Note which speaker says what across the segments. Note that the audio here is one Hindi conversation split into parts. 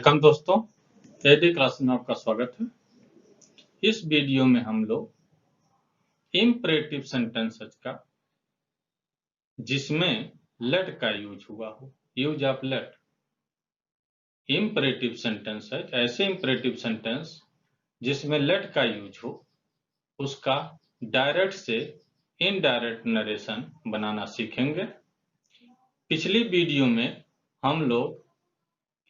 Speaker 1: वेलकम दोस्तों, एडी क्लास में आपका स्वागत है। इस वीडियो में हम लोग इम्परेटिव सेंटेंसेस का जिसमें लेट का यूज हुआ हो, use of let. Imperative sentence है ऐसे इम्परेटिव सेंटेंस जिसमें लेट का यूज हो, उसका डायरेक्ट से इनडायरेक्ट नरेशन बनाना सीखेंगे। पिछली वीडियो में हम लोग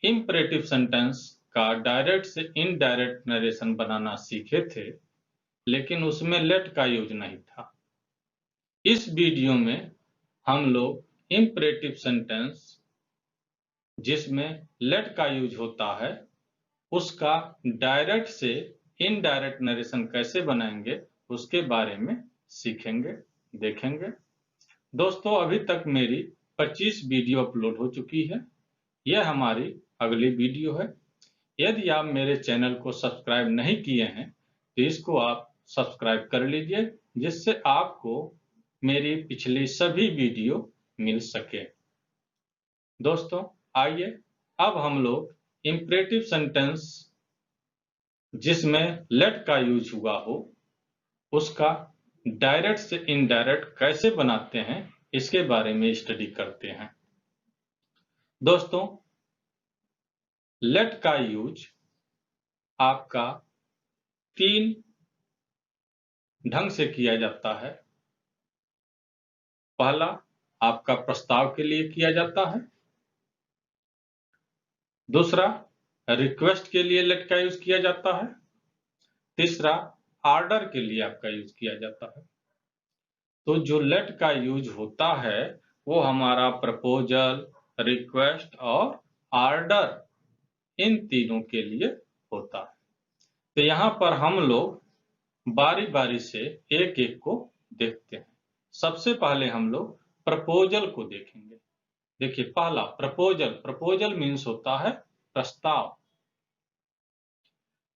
Speaker 1: इम्परेटिव सेंटेंस का डायरेक्ट से इनडायरेक्ट नरेशन बनाना सीखे थे, लेकिन उसमें लेट का यूज नहीं था। इस वीडियो में हम लोग इम्परेटिव सेंटेंस जिसमें लेट का यूज होता है, उसका डायरेक्ट से इनडायरेक्ट नरेशन कैसे बनाएंगे उसके बारे में सीखेंगे, देखेंगे। दोस्तों, अभी तक मेरी 25 वीडियो अपलोड हो चुकी है। यह हमारी अगली वीडियो है। यदि आप मेरे चैनल को सब्सक्राइब नहीं किए हैं तो इसको आप सब्सक्राइब कर लीजिए, जिससे आपको मेरी पिछली सभी वीडियो मिल सके। दोस्तों, आइए अब हम लोग इम्परेटिव सेंटेंस जिसमें लेट का यूज हुआ हो, उसका डायरेक्ट से इनडायरेक्ट कैसे बनाते हैं इसके बारे में स्टडी करते हैं। दोस्तों, लेट का यूज आपका 3 ढंग से किया जाता है। पहला, आपका प्रस्ताव के लिए किया जाता है। दूसरा, रिक्वेस्ट के लिए लेट का यूज किया जाता है। तीसरा, ऑर्डर के लिए आपका यूज किया जाता है। तो जो लेट का यूज होता है वो हमारा प्रपोजल, रिक्वेस्ट और ऑर्डर, इन तीनों के लिए होता है। तो यहाँ पर हम लोग बारी बारी से एक एक को देखते हैं। सबसे पहले हम लोग प्रपोजल को देखेंगे। देखिए, पहला प्रपोजल। प्रपोजल मीन्स होता है प्रस्ताव।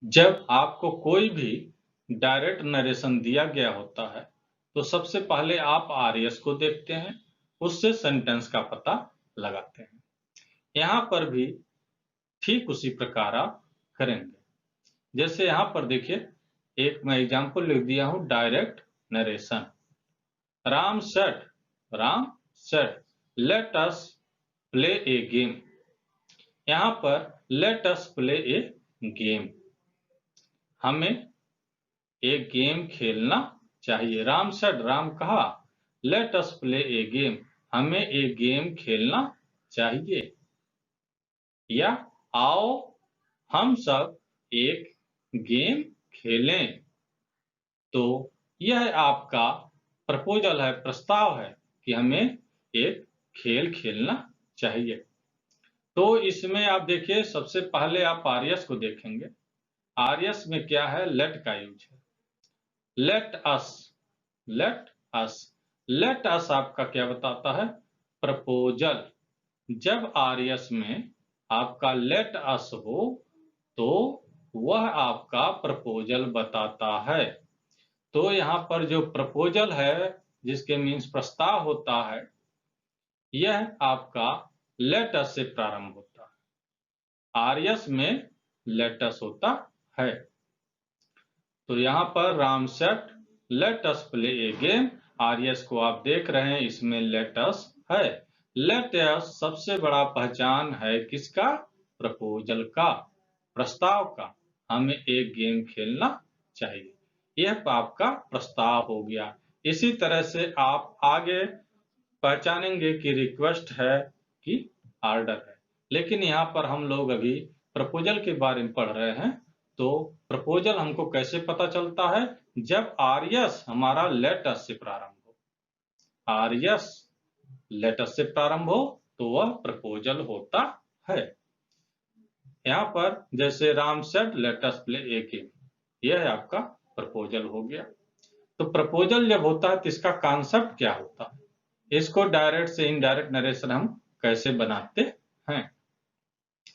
Speaker 1: जब आपको कोई भी डायरेक्ट नरेशन दिया गया होता है तो सबसे पहले आप आरएस को देखते हैं, उससे सेंटेंस का पता लगाते हैं। यहाँ पर भी ठीक उसी प्रकार आप करेंगे। जैसे यहाँ पर देखिए, एक मैं एग्जांपल लिख दिया हूं, direct narration. Ram said let us play ए गेम। यहाँ पर लेट अस प्ले ए गेम, हमें एक गेम खेलना चाहिए। राम सेड, राम कहा, लेट अस प्ले ए गेम, हमें एक गेम खेलना चाहिए। या आओ हम सब एक गेम खेलें। तो यह आपका प्रपोजल है, प्रस्ताव है कि हमें एक खेल खेलना चाहिए। तो इसमें आप देखिए, सबसे पहले आप आरएस को देखेंगे। आरएस में क्या है? लेट का यूज है। Let us, let us, let us आपका क्या बताता है? प्रपोजल। जब आरएस में आपका लेट अस हो तो वह आपका प्रपोजल बताता है। तो यहाँ पर जो प्रपोजल है, जिसके मीन्स प्रस्ताव होता है, यह आपका लेट अस से प्रारंभ होता है। आरएस में लेट अस होता है। तो यहाँ पर Ram said let us play ए गेम, आरएस को आप देख रहे हैं, इसमें लेट अस है। लेट अस सबसे बड़ा पहचान है किसका? प्रपोजल का, प्रस्ताव का। हमें एक गेम खेलना चाहिए, यह आपका प्रस्ताव हो गया। इसी तरह से आप आगे पहचानेंगे कि रिक्वेस्ट है कि ऑर्डर है। लेकिन यहाँ पर हम लोग अभी प्रपोजल के बारे में पढ़ रहे हैं। तो प्रपोजल हमको कैसे पता चलता है? जब आरएस हमारा लेट अस से प्रारंभ हो। आरएस लेट अस से प्रारंभ हो तो वह प्रपोजल होता है। यहाँ पर जैसे Ram said let us play ए गेम, यह आपका प्रपोजल हो गया। तो प्रपोजल जब होता है तो इसका कॉन्सेप्ट क्या होता है? इसको डायरेक्ट से इनडायरेक्ट नरेशन हम कैसे बनाते हैं,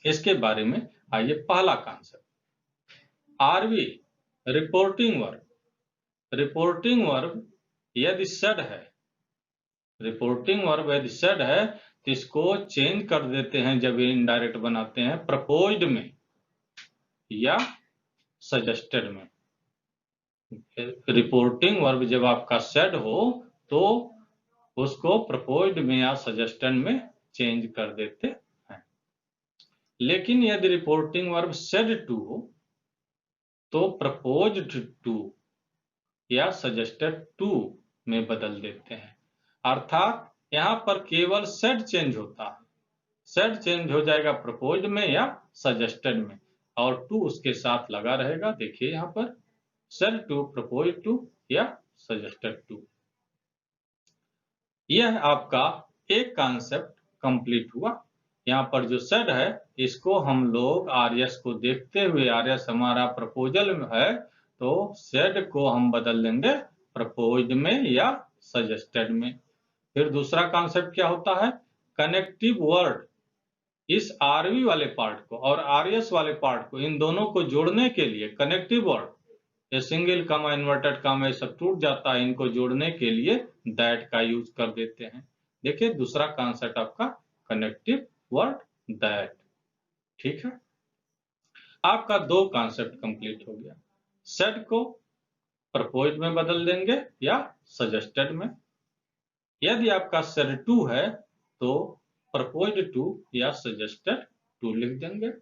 Speaker 1: इसके बारे में आइए। पहला concept, RV reporting verb. Reporting verb यदि सेड है, रिपोर्टिंग वर्ब यदि सेड है तो इसको चेंज कर देते हैं जब इनडायरेक्ट बनाते हैं प्रपोज्ड में। या सजेस्टेड में। रिपोर्टिंग वर्ब जब आपका सेड हो तो उसको प्रपोज्ड में या सजेस्टेड में चेंज कर देते हैं। लेकिन यदि रिपोर्टिंग वर्ब सेड टू हो तो प्रपोज्ड टू या सजेस्टेड टू में बदल देते हैं। अर्थात यहाँ पर केवल सेड चेंज होता है। सेड चेंज हो जाएगा प्रपोज्ड में या सजेस्टेड में, और टू उसके साथ लगा रहेगा। देखिए यहाँ पर सेड टू, प्रपोज्ड टू या सजेस्टेड टू। यह आपका एक कॉन्सेप्ट कंप्लीट हुआ। यहाँ पर जो सेड है इसको हम लोग आरएस को देखते हुए, आरएस हमारा प्रपोजल में है तो सेड को हम बदल देंगे प्रपोज्ड में या सजेस्टेड में। फिर दूसरा कॉन्सेप्ट क्या होता है, कनेक्टिव वर्ड। इस आरवी वाले पार्ट को और आरएस वाले पार्ट को, इन दोनों को जोड़ने के लिए कनेक्टिव वर्ड, ये सिंगल कामा इन्वर्टेड कामा ये सब टूट जाता है, इनको जोड़ने के लिए दैट का यूज कर देते हैं। देखिए दूसरा कॉन्सेप्ट आपका कनेक्टिव वर्ड दैट। ठीक है, आपका दो कॉन्सेप्ट कंप्लीट हो गया। सेड को प्रपोज्ड में बदल देंगे या सजेस्टेड में। यदि आपका सेड टू है तो प्रपोज्ड टू या सजेस्टेड टू लिख देंगे।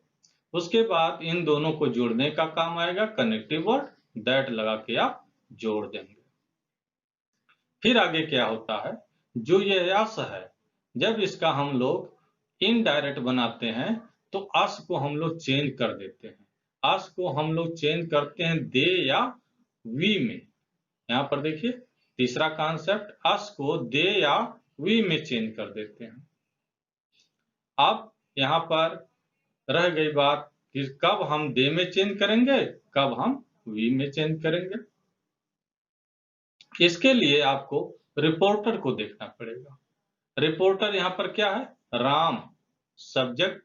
Speaker 1: उसके बाद इन दोनों को जोड़ने का काम आएगा, कनेक्टिव वर्ड दैट लगा के आप जोड़ देंगे। फिर आगे क्या होता है, जो ये यस है, जब इसका हम लोग इनडायरेक्ट बनाते हैं तो अस को हम लोग चेंज कर देते हैं। अस को हम लोग चेंज करते हैं दे या वी में। यहाँ पर देखिए तीसरा कॉन्सेप्ट, अस को दे या वी में चेंज कर देते हैं। अब यहाँ पर रह गई बात कि कब हम दे में चेंज करेंगे, कब हम वी में चेंज करेंगे। इसके लिए आपको रिपोर्टर को देखना पड़ेगा। रिपोर्टर यहाँ पर क्या है, राम। सब्जेक्ट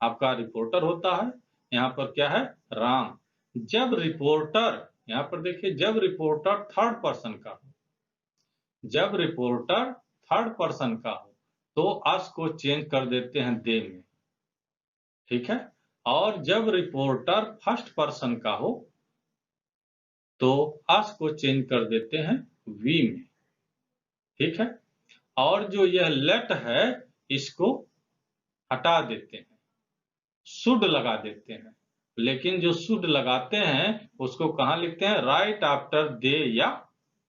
Speaker 1: आपका रिपोर्टर होता है, यहाँ पर क्या है, राम। जब रिपोर्टर, यहाँ पर देखिए, जब रिपोर्टर थर्ड पर्सन का हो, जब रिपोर्टर थर्ड पर्सन का हो तो अस को चेंज कर देते हैं दे में। ठीक है, और जब रिपोर्टर फर्स्ट पर्सन का हो तो अस को चेंज कर देते हैं वी में। ठीक है, और जो यह लेट है इसको हटा देते हैं, शुड लगा देते हैं। लेकिन जो शुड लगाते हैं उसको कहाँ लिखते हैं, राइट आफ्टर दे या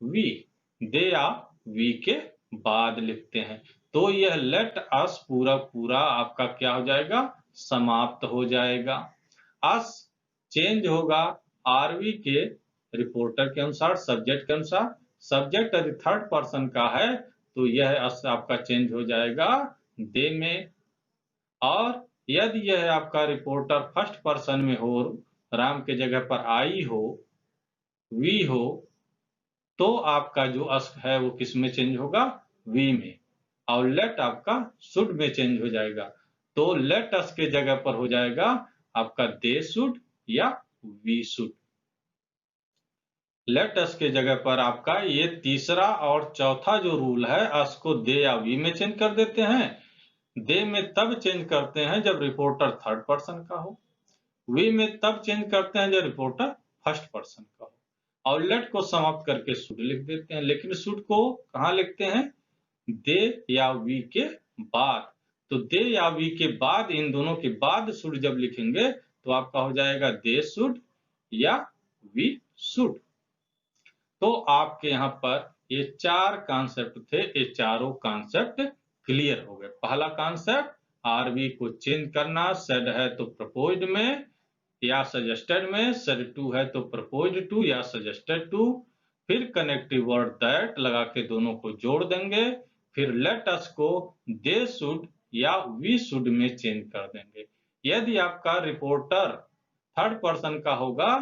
Speaker 1: वी, दे या वी के बाद लिखते हैं। तो यह लेट अस पूरा पूरा आपका क्या हो जाएगा, समाप्त हो जाएगा। अस चेंज होगा आरवी के रिपोर्टर के अनुसार, सब्जेक्ट के अनुसार। सब्जेक्ट यदि थर्ड पर्सन का है तो यह अस आपका चेंज हो जाएगा दे में। और यदि यह आपका रिपोर्टर फर्स्ट पर्सन में हो, राम के जगह पर आई हो, वी हो, तो आपका जो अस है वो किस में चेंज होगा, वी में। और लेट आपका शुड में चेंज हो जाएगा। तो लेट अस के जगह पर हो जाएगा आपका दे शुड या वी शुड। लेट अस के जगह पर आपका ये तीसरा और चौथा जो रूल है, अस को दे या वी में चेंज कर देते हैं। दे में तब चेंज करते हैं जब रिपोर्टर थर्ड पर्सन का हो, वी में तब चेंज करते हैं जब रिपोर्टर फर्स्ट पर्सन का हो, और लेट को समाप्त करके शुड लिख देते हैं। लेकिन शुड को कहाँ लिखते हैं, दे या वी के बाद। तो दे या वी के बाद, इन दोनों के बाद शुड जब लिखेंगे तो आपका हो जाएगा दे शुड या वी शुड। तो आपके यहाँ पर ये चार कॉन्सेप्ट थे, ये चारों कॉन्सेप्ट क्लियर हो गए। पहला कॉन्सेप्ट, आरवी को चेंज करना, सेड है तो प्रपोज्ड में या सजेस्टेड में, सेड टू है तो प्रपोज्ड टू या सजेस्टेड टू। फिर कनेक्टिव वर्ड दैट लगा के दोनों को जोड़ देंगे। फिर लेट अस को दे शुड या वी शुड में चेंज कर देंगे। यदि आपका रिपोर्टर थर्ड पर्सन का होगा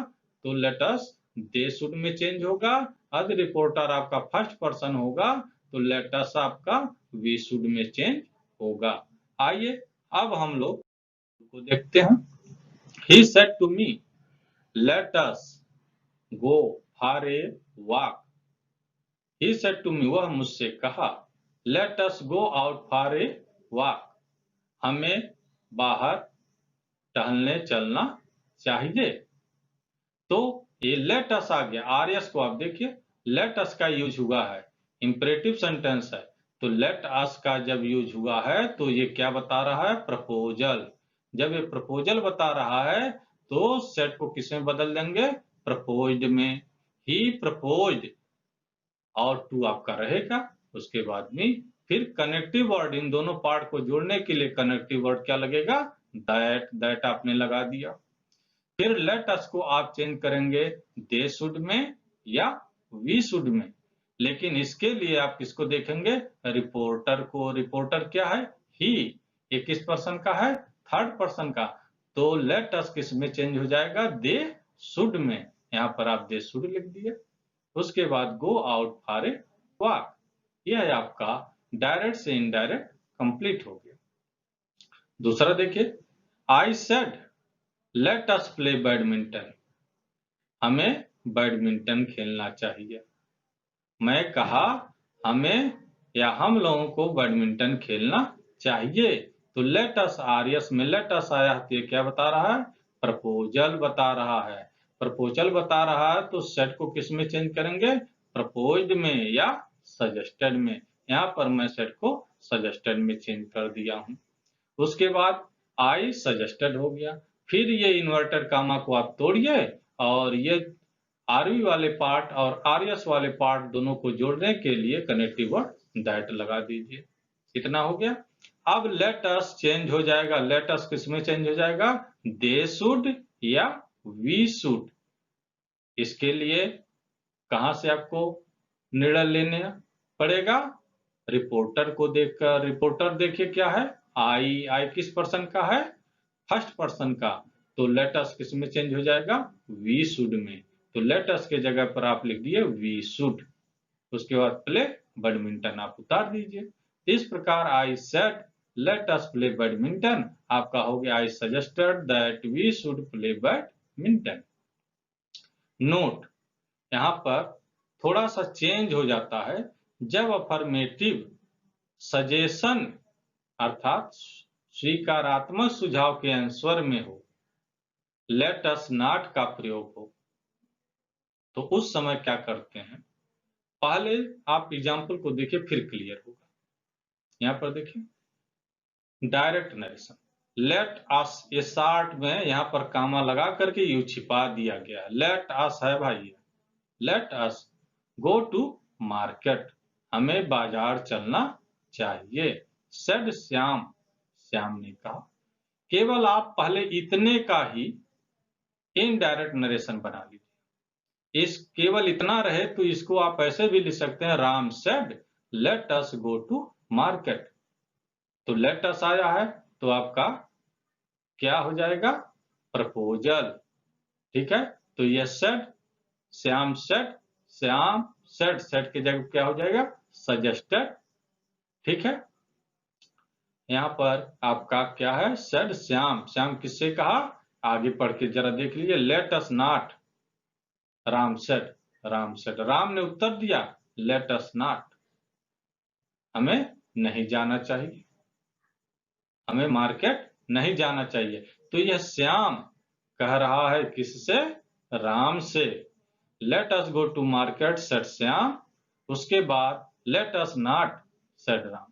Speaker 1: तो लेट अस दे शुड में चेंज होगा। यदि रिपोर्टर आपका फर्स्ट पर्सन होगा तो लेट अस आपका वी शुड में चेंज होगा। आइए अब हम लोग को देखते हैं। He said to me, let us go for a walk. He said to me, वह मुझसे कहा, let us go out for a walk. हमें बाहर टहलने चलना चाहिए। तो ये लेट अस आ गया, आरएस को आप देखिए लेट अस का यूज हुआ है, इंपरेटिव सेंटेंस है। तो लेट अस का जब यूज हुआ है तो ये क्या बता रहा है, प्रपोजल। जब ये प्रपोजल बता रहा है तो सेट को किस में बदल देंगे, प्रपोज्ड में। ही प्रपोज्ड और टू आपका रहेगा। उसके बाद में फिर कनेक्टिव वर्ड, इन दोनों पार्ट को जोड़ने के लिए कनेक्टिव वर्ड क्या लगेगा, दैट। दैट आपने लगा दिया। फिर लेट अस को आप चेंज करेंगे दे शुड में या वी शुड में। लेकिन इसके लिए आप किसको देखेंगे, रिपोर्टर को। रिपोर्टर क्या है, ही। ये किस पर्सन का है, थर्ड पर्सन का। तो लेट अस किस में चेंज हो जाएगा, दे शुड में। यहाँ पर आप दे शुड लिख दिए। उसके बाद go out for a walk. यह है आपका डायरेक्ट से इनडायरेक्ट कंप्लीट हो गया। दूसरा देखिए, आई said let us play badminton. हमें बैडमिंटन खेलना चाहिए। मैं कहा हमें या हम लोगों को बैडमिंटन खेलना चाहिए। तो लेट अस, आरएस में लेट अस आया तो ये क्या बता रहा है, प्रपोजल बता रहा है। प्रपोजल बता रहा है तो सेट को किस में चेंज करेंगे, प्रपोज्ड में या सजेस्टेड में। यहाँ पर मैं सेट को सजेस्टेड में चेंज कर दिया हूँ। उसके बाद आई सजेस्टेड हो गया। फिर ये इन्वर्टेड कामा को आप तोड़िए और ये आरवी वाले पार्ट और आरएस वाले पार्ट दोनों को जोड़ने के लिए कनेक्टिव वर्ड दैट लगा दीजिए। इतना हो गया। अब लेट अस चेंज हो जाएगा, लेट अस किसमें चेंज हो जाएगा, दे शुड या वी शुड। इसके लिए कहां से आपको निर्णय लेना पड़ेगा, रिपोर्टर को देखकर। रिपोर्टर देखिए क्या है, आई। आई किस पर्सन का है, फर्स्ट पर्सन का। तो लेट अस किस में चेंज हो जाएगा, वी शुड में। तो लेट अस के जगह पर आप लिख दिए वी शुड। उसके बाद प्ले बैडमिंटन आप उतार दीजिए। इस प्रकार I said let us play badminton आपका हो गया I suggested that we should play badminton. Note, यहाँ पर थोड़ा सा चेंज हो जाता है जब अफर्मेटिव सजेशन अर्थात स्वीकारात्मक सुझाव के आंसर में हो, लेट अस नॉट का प्रयोग हो। तो उस समय क्या करते हैं, पहले आप एग्जाम्पल को देखिए फिर क्लियर होगा। यहाँ पर देखिए डायरेक्ट नरेशन, लेट अस, ये शार्ट में यहाँ पर कामा लगा करके यू छिपा दिया गया है। लेट अस है भाई, let us go to market, हमें बाजार चलना चाहिए। सेड श्याम, श्याम ने कहा। केवल आप पहले इतने का ही इनडायरेक्ट नरेशन बना लीजिए। इस केवल इतना रहे तो इसको आप ऐसे भी लिख सकते हैं, Ram said let us go to market. तो लेट अस आया है तो आपका क्या हो जाएगा, प्रपोजल। ठीक है, तो ये said, Shyam said, Shyam said, said की जगह क्या हो जाएगा, सजेस्टेड। ठीक है, यहाँ पर आपका क्या है, सेड श्याम। श्याम किससे कहा, आगे पढ़ के जरा देख लीजिए, late us not, Ram said, Ram said. Ram ने उत्तर दिया लेट अस नॉट, हमें नहीं जाना चाहिए, हमें मार्केट नहीं जाना चाहिए। तो यह श्याम कह रहा है किससे, राम से। Let us go to market said Shyam. उसके बाद let us not said Ram.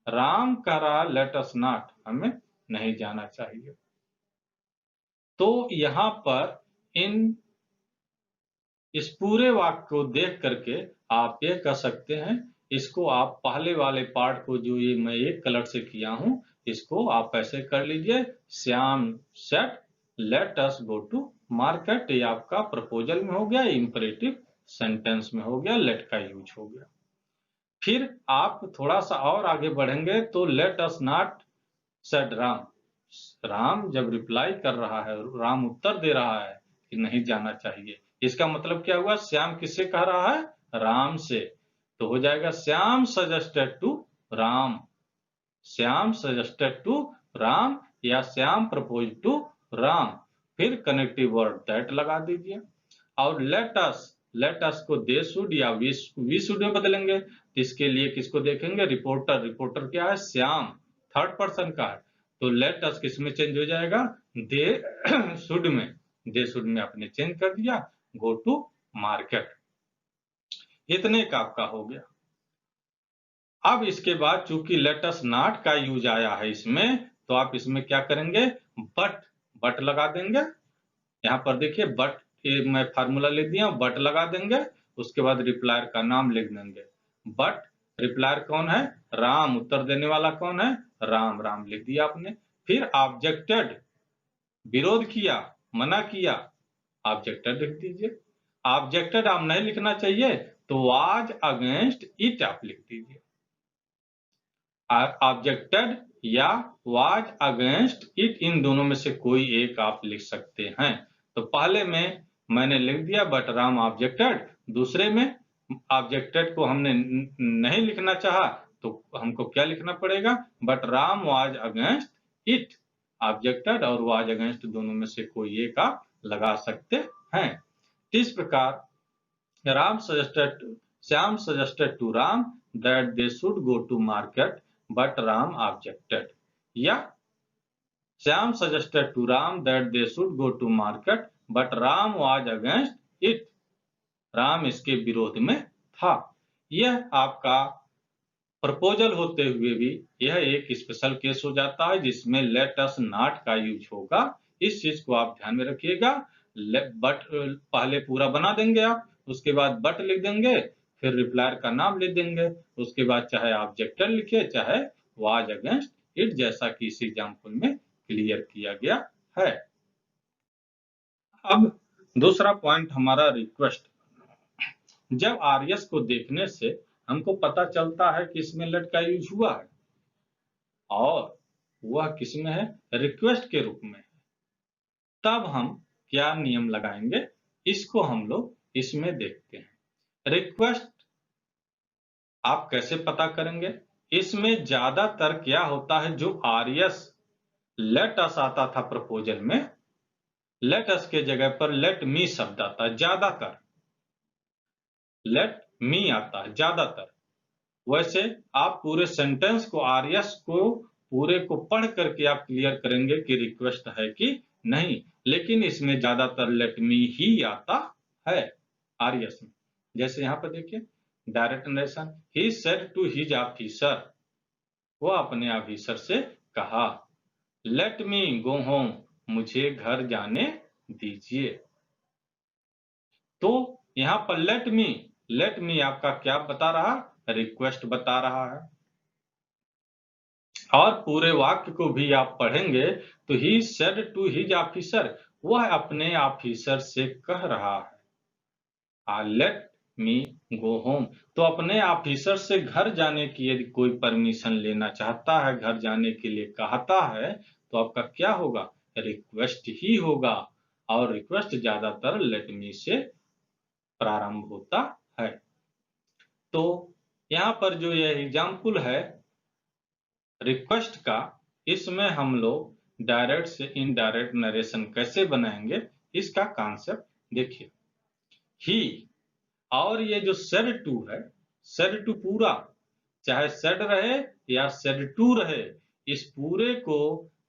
Speaker 1: Ram कह रहा लेट अस नॉट, हमें नहीं जाना चाहिए। तो यहां पर इस पूरे वाक्य को देख करके आप ये कह सकते हैं, इसको आप पहले वाले पार्ट को जो ये मैं एक कलर से किया हूं, इसको आप ऐसे कर लीजिए, Shyam said let us go to market. ये आपका प्रपोजल में हो गया, इंपरेटिव सेंटेंस में हो गया, लेट का यूज हो गया। फिर आप थोड़ा सा और आगे बढ़ेंगे तो let us not said Ram. Ram जब रिप्लाई कर रहा है, राम उत्तर दे रहा है कि नहीं जाना चाहिए, इसका मतलब क्या हुआ, श्याम किससे कह रहा है, राम से। तो हो जाएगा Shyam suggested to Ram, Shyam suggested to Ram या श्याम प्रपोज टू राम। फिर कनेक्टिव वर्ड दैट लगा दीजिए। और लेट अस को दे शुड या वी शुड में बदलेंगे। इसके लिए किसको देखेंगे, रिपोर्टर। रिपोर्टर क्या है, श्याम, थर्ड पर्सन का है। तो लेट अस किस में चेंज हो जाएगा, दे शुड में। दे शुड में आपने चेंज कर दिया गो टू मार्केट। इतने का आपका हो गया। अब इसके बाद चूंकि लेट अस नॉट का यूज आया है इसमें, तो आप इसमें क्या करेंगे, बट लगा देंगे। यहाँ पर देखिए बट, ये मैं फार्मूला लिख दिया, बट लगा देंगे, उसके बाद रिप्लायर का नाम लिख देंगे। बट रिप्लायर कौन है, राम, उत्तर देने वाला कौन है, राम, राम लिख दिया आपने। फिर ऑब्जेक्टेड, विरोध किया, मना किया, ऑब्जेक्टेड लिख दीजिए। ऑब्जेक्टेड आप नहीं लिखना चाहिए तो वाज अगेंस्ट इट आप लिख दीजिए। ऑब्जेक्टेड या वाज अगेंस्ट इट, इन दोनों में से कोई एक आप लिख सकते हैं। तो पहले में मैंने लिख दिया बट राम ऑब्जेक्टेड, दूसरे में ऑब्जेक्टेड को हमने नहीं लिखना चाहा तो हमको क्या लिखना पड़ेगा, but Ram was against it. Objected और वाज अगेंस्ट दोनों में से कोई एक आप लगा सकते हैं। इस प्रकार Shyam suggested to Ram that they should go to market, but Ram objected. या Shyam suggested to Ram that they should go to market, but Ram was against it. Ram इसके विरोध में था। यह आपका प्रपोजल होते हुए भी यह एक स्पेशल केस हो जाता है जिसमें लेट अस नॉट का यूज होगा। इस चीज को आप ध्यान में रखिएगा। बट पहले पूरा बना देंगे आप, उसके बाद बट लिख देंगे, फिर रिप्लायर का नाम लिख देंगे, उसके बाद चाहे ऑब्जेक्टर लिखे चाहे वाज अगेंस्ट इट, जैसा कि इस एग्जाम्पल में क्लियर किया गया है। अब दूसरा पॉइंट हमारा रिक्वेस्ट। जब आरएस को देखने से हमको पता चलता है कि इसमें लेट का यूज हुआ है और वह किसमें है, रिक्वेस्ट के रूप में है, तब हम क्या नियम लगाएंगे इसको हम लोग इसमें देखते हैं। रिक्वेस्ट आप कैसे पता करेंगे, इसमें ज्यादातर क्या होता है, जो आरएस लेट अस आता था प्रपोजल में, लेट अस के जगह पर लेट मी शब्द आता है ज्यादातर, लेट मी आता है ज्यादातर। वैसे आप पूरे सेंटेंस को, आरएस को पूरे को पढ़ करके आप क्लियर करेंगे कि रिक्वेस्ट है कि नहीं, लेकिन इसमें ज्यादातर लेट मी ही आता है आरएस में। जैसे यहाँ पर देखिए direct narration, he said to his officer, वो अपने ऑफिसर से कहा, लेट मी गो होम, मुझे घर जाने दीजिए। तो यहाँ पर लेट मी आपका क्या बता रहा, रिक्वेस्ट बता रहा है। और पूरे वाक्य को भी आप पढ़ेंगे तो he said to his officer, वह अपने ऑफिसर से कह रहा है, लेट मी गो होम, तो अपने ऑफिसर से घर जाने की यदि कोई परमिशन लेना चाहता है, घर जाने के लिए कहता है, तो आपका क्या होगा, रिक्वेस्ट ही होगा। और रिक्वेस्ट ज्यादातर लेट मी से प्रारंभ होता है। तो यहाँ पर जो यह एग्जाम्पल है रिक्वेस्ट का, इसमें हम लोग डायरेक्ट से इनडायरेक्ट नरेशन कैसे बनाएंगे इसका कॉन्सेप्ट देखिए। ही और ये जो सेड टू है, सेड टू पूरा, चाहे सेड रहे या सेड टू रहे, इस पूरे को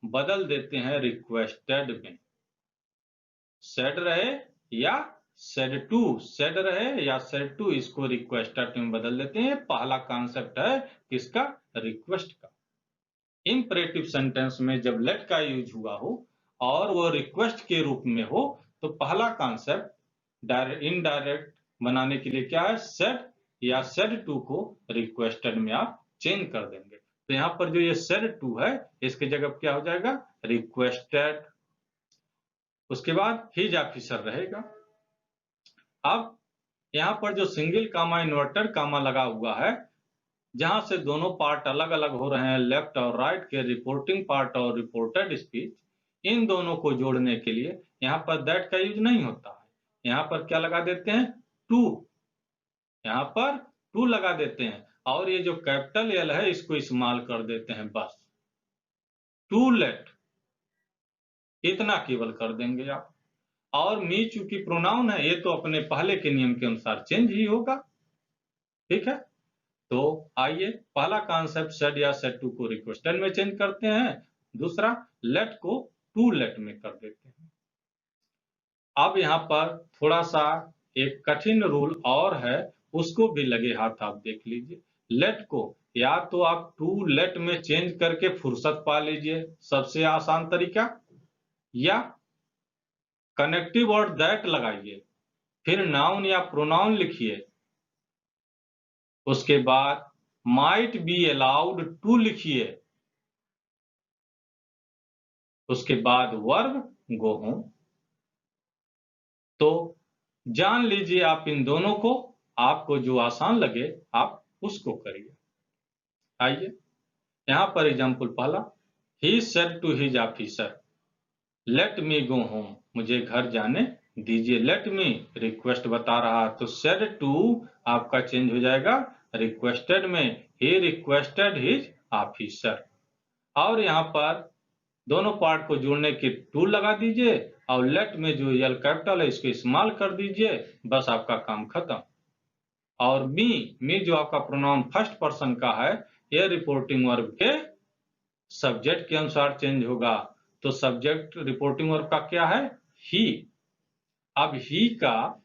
Speaker 1: बदल देते हैं रिक्वेस्टेड में। सेड रहे या सेड रहे या सेड टू, इसको रिक्वेस्टेड में बदल देते हैं। पहला कॉन्सेप्ट है किसका, रिक्वेस्ट का। इंपरेटिव सेंटेंस में जब लेट का यूज हुआ हो और वो रिक्वेस्ट के रूप में हो, तो पहला कॉन्सेप्ट इनडायरेक्ट बनाने के लिए क्या है, सेड या सेड टू को रिक्वेस्टेड में आप चेंज कर देंगे। तो यहाँ पर जो ये सेड टू है, इसके जगह क्या हो जाएगा, रिक्वेस्टेड। उसके बाद हिज ऑफिसर रहेगा। अब यहाँ पर जो सिंगल कामा इन्वर्टेड कामा लगा हुआ है, जहां से दोनों पार्ट अलग अलग हो रहे हैं, लेफ्ट और राइट के, रिपोर्टिंग पार्ट और रिपोर्टेड स्पीच, इन दोनों को जोड़ने के लिए यहाँ पर दैट का यूज नहीं होता है। यहाँ पर क्या लगा देते हैं, टू, यहाँ पर टू लगा देते हैं, और ये जो कैपिटल एल है इसको इस्तेमाल कर देते हैं बस, टू लेट, इतना केवल कर देंगे आप। और मी चूंकि प्रोनाउन है, ये तो अपने पहले के नियम के अनुसार चेंज ही होगा, ठीक है। तो आइए पहला कॉन्सेप्ट सेड या सेड टू को रिक्वेस्टेड में चेंज करते हैं, दूसरा लेट को टू लेट में कर देते हैं। अब यहाँ पर थोड़ा सा एक कठिन रूल और है, उसको भी लगे हाथ आप देख लीजिए। लेट को या तो आप टू लेट में चेंज करके फुर्सत पा लीजिए, सबसे आसान तरीका, या कनेक्टिव वर्ड दैट लगाइए, फिर नाउन या प्रोनाउन लिखिए, उसके बाद माइट बी अलाउड टू लिखिए, उसके बाद वर्ब गो होम। तो जान लीजिए आप इन दोनों को, आपको जो आसान लगे आप उसको करिए। आइए यहां पर एग्जाम्पल पहला, he said to his officer let me go home, मुझे घर जाने दीजिए। लेट मी रिक्वेस्ट बता रहा, तो सेड टू आपका चेंज हो जाएगा रिक्वेस्टेड में, ही रिक्वेस्टेड हिज ऑफिसर। और यहाँ पर दोनों पार्ट को जोड़ने के टू लगा दीजिए और लेट में जो यल कैपिटल है इसको इस्तेमाल कर दीजिए, बस आपका काम खत्म। और मी जो आपका प्रोनाउन फर्स्ट पर्सन का है, यह रिपोर्टिंग वर्ब के सब्जेक्ट के अनुसार चेंज होगा। तो सब्जेक्ट रिपोर्टिंग वर्ब का क्या है? ही। अब ही का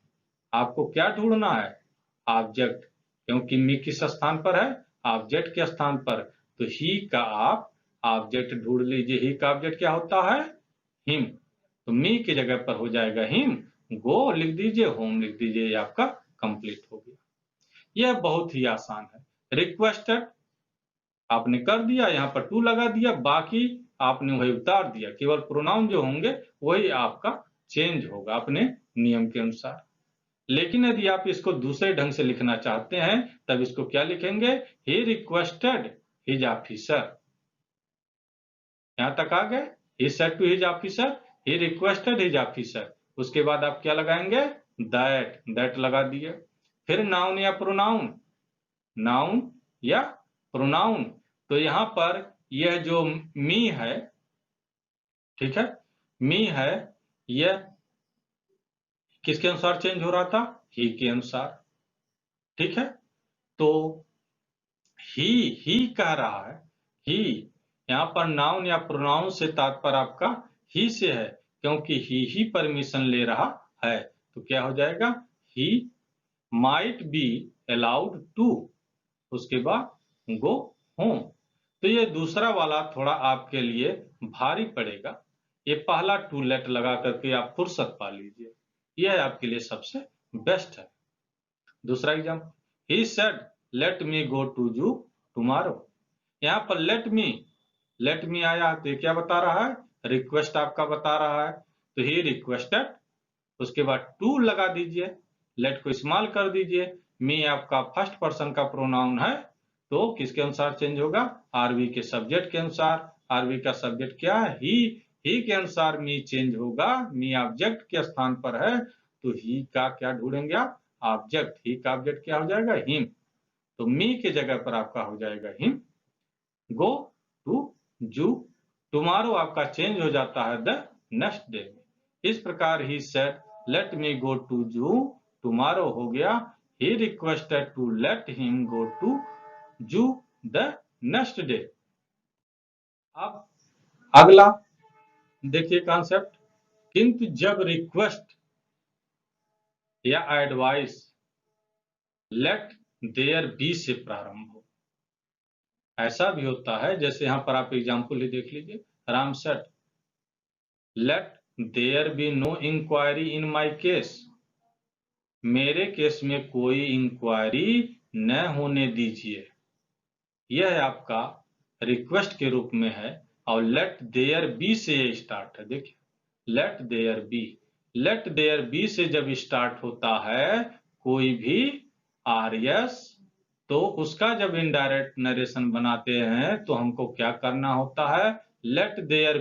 Speaker 1: आपको क्या ढूंढना है? ऑब्जेक्ट, क्योंकि मी किस स्थान पर है? ऑब्जेक्ट के स्थान पर। तो ही का आप ऑब्जेक्ट ढूंढ लीजिए। ही का ऑब्जेक्ट क्या होता है? हिम। तो मी की जगह पर हो जाएगा हिम, गो लिख दीजिए, होम लिख दीजिए, ये आपका कंप्लीट हो गया। यह बहुत ही आसान है। रिक्वेस्टेड आपने कर दिया, यहाँ पर टू लगा दिया, बाकी आपने वही उतार दिया, केवल प्रोनाउन जो होंगे वही आपका चेंज होगा अपने नियम के अनुसार। लेकिन यदि आप इसको दूसरे ढंग से लिखना चाहते हैं तब इसको क्या लिखेंगे? He requested his officer. यहां तक आ गए? He said to his officer, he requested his officer. उसके बाद आप क्या लगाएंगे? दैट लगा दिए। फिर नाउन या प्रोनाउन, नाउन या प्रोनाउन। तो यहां पर यह जो मी है, ठीक है, मी है, यह किसके अनुसार चेंज हो रहा था? ही के अनुसार। ठीक है, तो ही कह रहा है, ही यहाँ पर नाउन या प्रोनाउन से तात्पर्य आपका ही से है, क्योंकि ही परमिशन ले रहा है। तो क्या हो जाएगा? He might be allowed to, उसके बाद गो होम। तो ये दूसरा वाला थोड़ा आपके लिए भारी पड़ेगा, ये पहला टू लेट लगा करके आप फुर्सत पा लीजिए, यह आपके लिए सबसे बेस्ट है। दूसरा example, he said let me go to zoo tomorrow. यहाँ पर लेट मी आया तो ये क्या बता रहा है? रिक्वेस्ट आपका बता रहा है। तो ही रिक्वेस्टेड, उसके बाद टू लगा दीजिए, लेट को इस्तेमाल कर दीजिए। मी आपका फर्स्ट पर्सन का प्रोनाउन है, तो किसके अनुसार चेंज होगा? आरवी के सब्जेक्ट के अनुसार। आरवी का सब्जेक्ट क्या है? ही के अनुसार मी चेंज होगा, मी ऑब्जेक्ट के स्थान पर है, तो ही का क्या ढूंढेंगे आप? ऑब्जेक्ट। ही का ऑब्जेक्ट क्या हो जाएगा? हिम। तो मी के जगह पर आपका हो जाएगा him. Go to zoo, tomorrow आपका चेंज हो जाता है द नेक्स्ट डे। इस प्रकार he said let me go to zoo tomorrow हो गया, he requested to let him go to zoo the next day. अब अगला देखिए कॉन्सेप्ट, किंतु जब रिक्वेस्ट या एडवाइस लेट देयर बी से प्रारंभ हो, ऐसा भी होता है, जैसे यहां पर आप एग्जाम्पल ही देख लीजिए, Ram said let there be no inquiry in my case, मेरे केस में कोई इंक्वायरी न होने दीजिए। यह आपका रिक्वेस्ट के रूप में है, और लेट देयर बी से स्टार्ट है। देखिए लेट देयर बी से जब स्टार्ट होता है कोई भी आरएस, तो उसका जब इनडायरेक्ट नरेशन बनाते हैं तो हमको क्या करना होता है? लेट देयर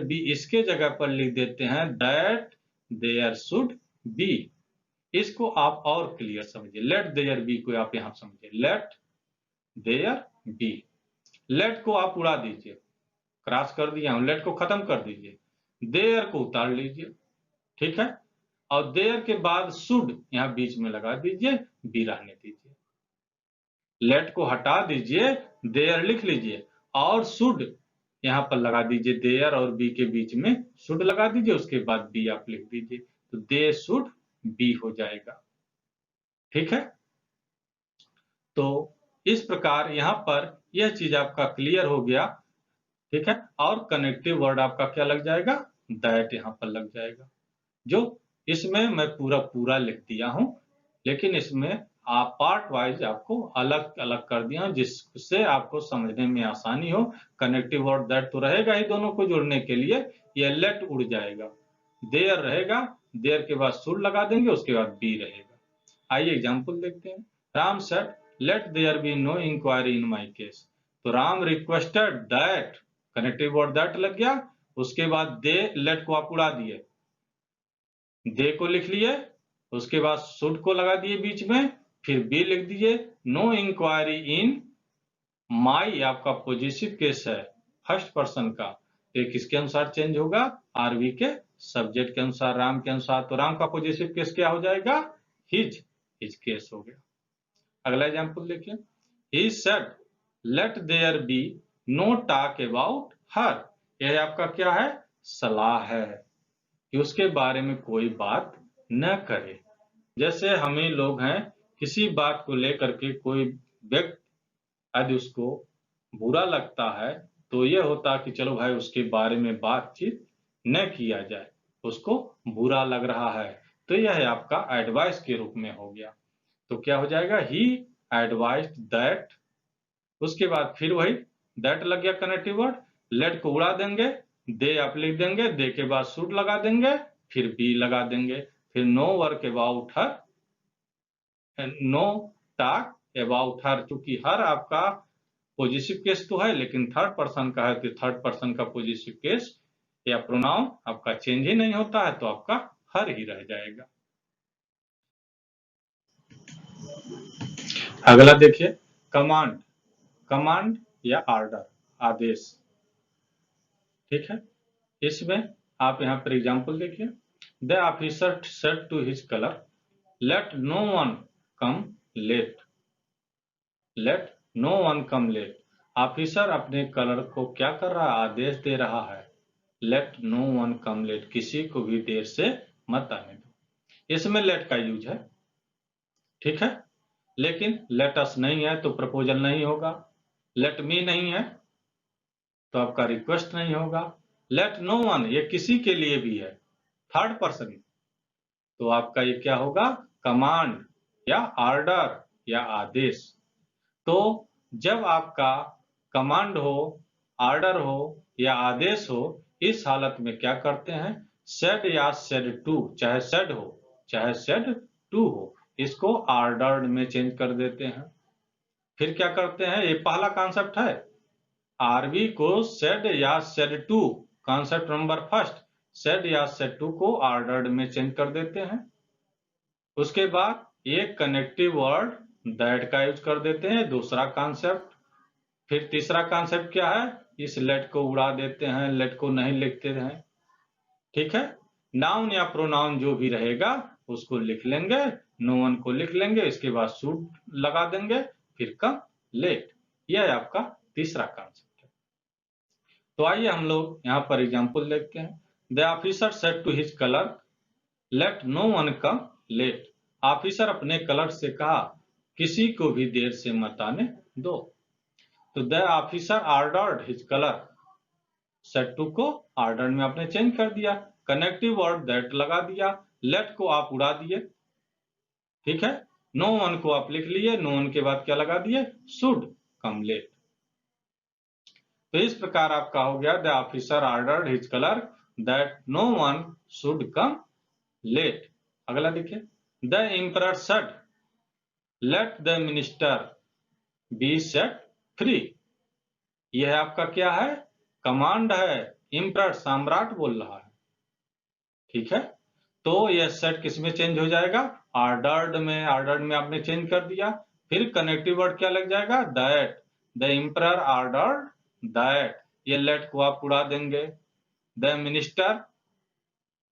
Speaker 1: बी इसके जगह पर लिख देते हैं दैट देयर शुड बी। इसको आप और क्लियर समझिए, लेट देयर बी को आप यहां समझिए, लेट देयर बी। लेट को आप उड़ा दीजिए, क्रॉस कर दिया हूं, लेट को खत्म कर दीजिए, देयर को उतार लीजिए, ठीक है, और देयर के बाद शुड यहां बीच में लगा दीजिए, बी रहने दीजिए। लेट को हटा दीजिए, देयर लिख लीजिए, और शुड यहाँ पर लगा दीजिए देयर और बी के बीच में शुड लगा दीजिए, उसके बाद बी आप लिख दीजिए, तो दे शुड बी हो जाएगा। ठीक है, तो इस प्रकार यहाँ पर यह चीज आपका क्लियर हो गया। ठीक है, और कनेक्टिव वर्ड आपका क्या लग जाएगा, दैट यहाँ पर लग जाएगा, जो इसमें मैं पूरा लिख दिया हूं, लेकिन इसमें आप पार्ट वाइज आपको अलग अलग कर दिया हूं, जिससे आपको समझने में आसानी हो। कनेक्टिव वर्ड दैट तो रहेगा ही दोनों को जोड़ने के लिए, ये लेट उड़ जाएगा, देयर रहेगा, देयर के बाद शुड लगा देंगे, उसके बाद बी रहेगा। आइए एग्जाम्पल देखते हैं। Ram said let there be no inquiry in my case, तो Ram requested that, connective word that लग गया, उसके बाद दे, लेट को आप उड़ा दिए, दे को लिख लिए, उसके बाद शुड को लगा दिए बीच में, फिर बी लिख दीजिए। नो इंक्वायरी इन माई आपका पॉजिटिव केस है, फर्स्ट पर्सन का, ये किसके अनुसार चेंज होगा, आरवी के सब्जेक्ट के अनुसार, राम के अनुसार, तो राम का पॉजिटिव केस क्या हो जाएगा, हिज, हिज केस हो गया। अगला एग्जांपल देखिए। He said let there be no talk about her, यह आपका क्या है, सलाह है कि उसके बारे में कोई बात न करे। जैसे हम ही लोग हैं, किसी बात को लेकर के कोई व्यक्ति यदि उसको बुरा लगता है, तो ये होता कि चलो भाई उसके बारे में बातचीत न किया जाए, उसको बुरा लग रहा है, तो यह आपका एडवाइस के रूप में हो गया। तो क्या हो जाएगा, ही एडवाइस्ड दैट, उसके बाद फिर वही दैट लग गया कनेक्टिव वर्ड, लेट को उड़ा देंगे, दे आप लिख देंगे, दे के बाद शुड लगा देंगे, फिर बी लगा देंगे, फिर no work about her, no talk about her, चूंकि हर आपका पॉजिटिव केस तो है, लेकिन थर्ड पर्सन का है, तो थर्ड पर्सन का पॉजिटिव केस या प्रोनाउन आपका चेंज ही नहीं होता है, तो आपका हर ही रह जाएगा। अगला देखिए, कमांड, कमांड या ऑर्डर, आदेश। ठीक है, इसमें आप यहाँ पर एग्जाम्पल देखिए। The officer said to his clerk let no one come late, let no one come late, officer अपने कलर को क्या कर रहा है, आदेश दे रहा है, let no one come late, किसी को भी देर से मत आने दो। इसमें लेट का यूज है, ठीक है, लेकिन लेट अस नहीं है तो प्रपोजल नहीं होगा, लेट मी नहीं है तो आपका रिक्वेस्ट नहीं होगा, लेट नो वन ये किसी के लिए भी है, थर्ड पर्सन, तो आपका ये क्या होगा, कमांड या ऑर्डर या आदेश। तो जब आपका कमांड हो, ऑर्डर हो या आदेश हो, इस हालत में क्या करते हैं, सेड या सेड टू, चाहे सेड हो चाहे सेड टू हो, इसको ऑर्डर्ड में चेंज कर देते हैं। फिर क्या करते हैं, ये पहला कॉन्सेप्ट है, आरबी को सेड या said to, concept number first, said या सेड टू को ऑर्डर्ड में चेंज कर देते हैं। उसके बाद एक कनेक्टिव वर्ड दैट का यूज कर देते हैं, दूसरा कॉन्सेप्ट। फिर तीसरा कॉन्सेप्ट क्या है, इस लेट को उड़ा देते हैं, लेट को नहीं लिखते हैं। ठीक है, नाउन या प्रोनाउन जो भी रहेगा उसको लिख लेंगे, नो वन को लिख लेंगे, इसके बाद शुड लगा देंगे, फिर कम लेट, यह आपका तीसरा कॉन्सेप्ट है। तो आइए हम लोग यहाँ पर एग्जाम्पल देखते हैं। The officer said to his clerk let no one come late, officer अपने क्लर्क से कहा किसी को भी देर से मत आने दो। तो the officer ordered his clerk, said to को ऑर्डर में आपने चेंज कर दिया, कनेक्टिव वर्ड दैट लगा दिया, लेट को आप उड़ा दिए, ठीक है, नो वन को आप लिख लिए, नो वन के बाद क्या लगा दिए, शुड कम लेट। तो इस प्रकार आपका हो गया, the officer ordered his clerk that no one should come late. अगला देखिए, the emperor said let the minister be set free, यह आपका क्या है, कमांड है, एम्परर सम्राट बोल रहा है, ठीक है, तो यह सेट किस में चेंज हो जाएगा, ऑर्डर्ड में, ऑर्डर्ड में आपने चेंज कर दिया। फिर कनेक्टिव वर्ड क्या लग जाएगा, that, the emperor ordered that, ये लेट को आप उड़ा देंगे, द मिनिस्टर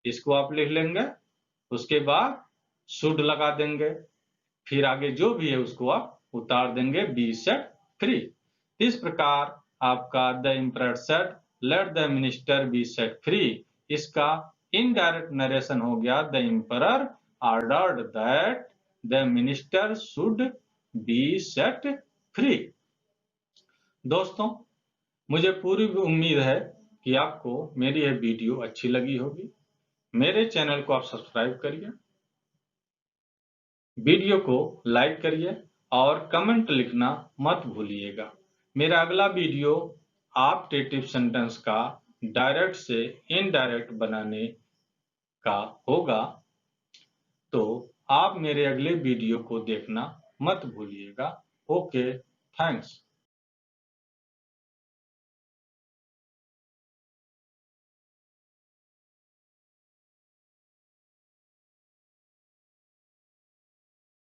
Speaker 1: इसको आप लिख लेंगे, उसके बाद शुड लगा देंगे, फिर आगे जो भी है उसको आप उतार देंगे, बी सेट फ्री। इस प्रकार आपका the emperor said let the minister be set free, इसका इनडायरेक्ट नरेशन हो गया the emperor ordered that the minister should be set free. दोस्तों, मुझे पूरी उम्मीद है कि आपको मेरी यह वीडियो अच्छी लगी होगी। मेरे चैनल को आप सब्सक्राइब करिए, वीडियो को लाइक करिए और कमेंट लिखना मत भूलिएगा। मेरा अगला वीडियो ऑप्टेटिव सेंटेंस का डायरेक्ट से इनडायरेक्ट बनाने का होगा, तो आप मेरे अगले वीडियो को देखना मत भूलिएगा। Okay, thanks.